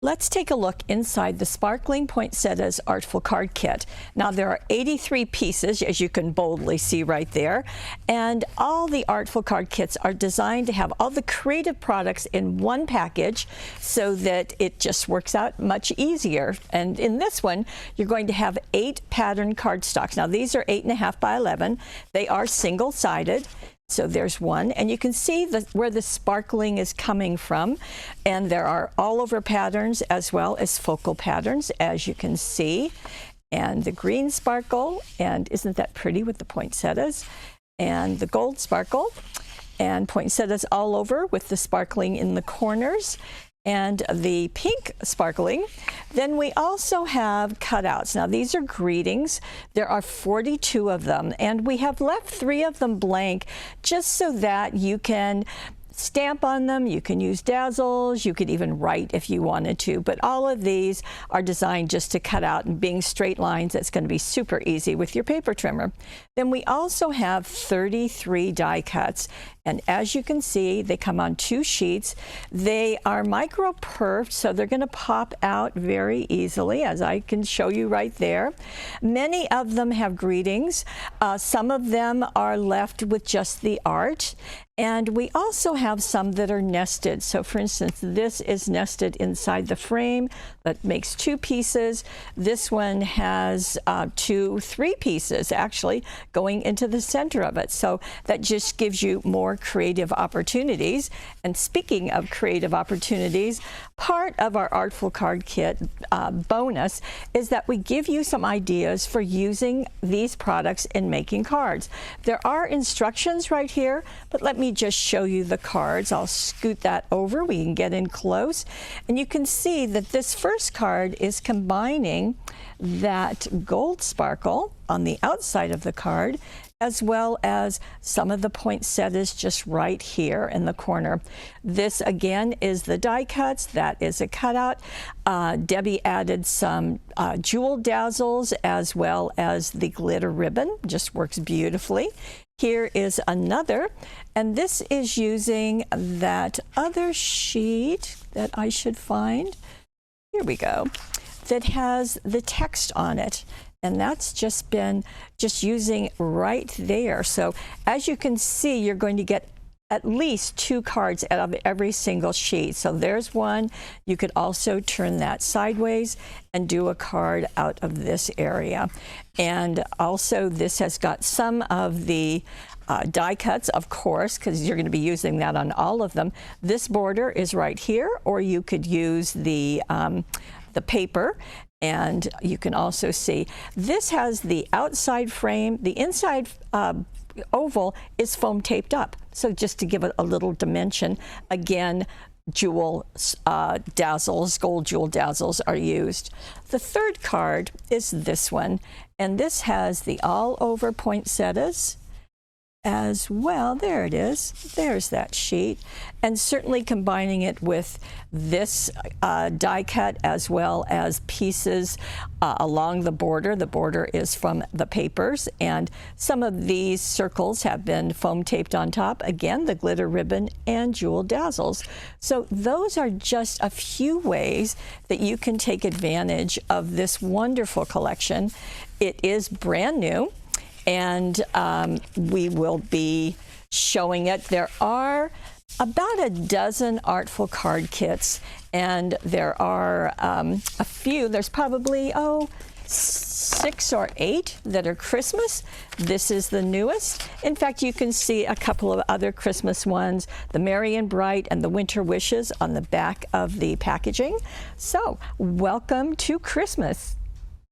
Let's take a look inside the Sparkling Poinsettias Artful Card Kit. Now there are 83 pieces, as you can boldly see right there, and all the Artful Card Kits are designed to have all the creative products in one package so that it just works out much easier. And in this one, you're going to have 8 pattern cardstocks. Now these are 8.5 by 11. They are single-sided. So there's one, and you can see where the sparkling is coming from, and there are all over patterns as well as focal patterns, as you can see, and the green sparkle, and isn't that pretty with the poinsettias, and the gold sparkle, and poinsettias all over with the sparkling in the corners, and the pink sparkling. Then we also have cutouts. Now these are greetings. There are 42 of them, and we have left 3 of them blank just so that you can stamp on them. You can use dazzles. You could even write if you wanted to, but all of these are designed just to cut out, and being straight lines, it's going to be super easy with your paper trimmer. Then we also have 33 die cuts, and as you can see, they come on 2 sheets. They are micro perfed, so they're going to pop out very easily, as I can show you right there. Many of them have greetings. Some of them are left with just the art. And we also have some that are nested. So for instance, this is nested inside the frame that makes 2 pieces. This one has 3 pieces actually going into the center of it. So that just gives you more creative opportunities. And speaking of creative opportunities, part of our Artful Card Kit bonus is that we give you some ideas for using these products in making cards. There are instructions right here, but let me just show you the cards. I'll scoot that over. We can get in close, and you can see that this first card is combining that gold sparkle on the outside of the card as well as some of the poinsettias just right here in the corner. This again is the die cuts. That is a cutout. Debbie added some jewel dazzles as well as the glitter ribbon. Just works beautifully. Here is another, and this is using that other sheet that I should find. Here we go. That has the text on it. And that's just been using right there. So as you can see, you're going to get at least 2 cards out of every single sheet. So there's one. You could also turn that sideways and do a card out of this area. And also this has got some of the die cuts, of course, because you're going to be using that on all of them. This border is right here, or you could use the paper. And you can also see this has the outside frame. The inside oval is foam taped up. So just to give it a little dimension, again, jewel dazzles, gold jewel dazzles are used. The third card is this one, and this has the all over poinsettias as well. There it is. There's that sheet. And certainly combining it with this die cut as well as pieces along the border. The border is from the papers, and some of these circles have been foam taped on top. Again, the glitter ribbon and jewel dazzles. So those are just a few ways that you can take advantage of this wonderful collection. It is brand new, and we will be showing it. There are about a dozen Artful Card Kits, and there are a few. There's probably 6 or 8 that are Christmas. This is the newest. In fact, you can see a couple of other Christmas ones, the Merry and Bright and the Winter Wishes on the back of the packaging. So welcome to Christmas.